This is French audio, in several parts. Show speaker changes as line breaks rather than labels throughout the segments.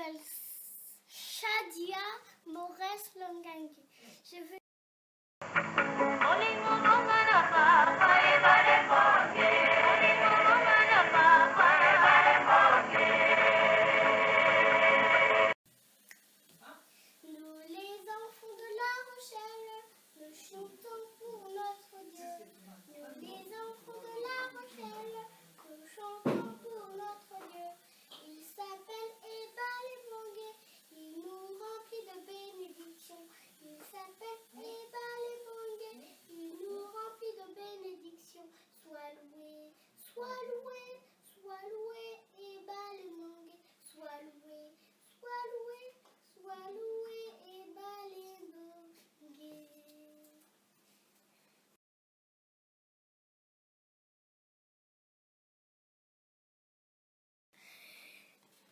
m'appelle Shadia Maurès Longangue. Je veux Nous les enfants de La Rochelle, nous chantons pour notre Dieu. Nous les enfants de La Rochelle, nous chantons pour notre Dieu. Il s'appelle Eba Lemongue, il nous remplit de bénédictions. Il s'appelle Eba Lemongue, il nous remplit de bénédictions. Sois loué, sois loué, sois loué, Eba Lemongue, sois loué, sois loué, sois loué, Eba Lemongue.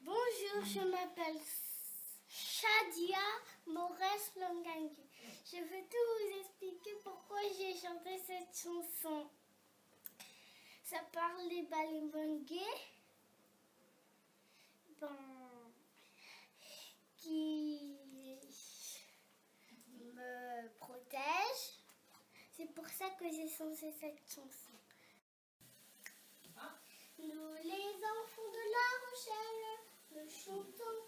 Bonjour, je m'appelle Shadia Maurès Longangue. Je veux tout vous expliquer pourquoi j'ai chanté cette chanson. Ça parle des Balemongues qui me protègent. C'est pour ça que j'ai chanté cette chanson. Nous les enfants de La Rochelle, nous chantons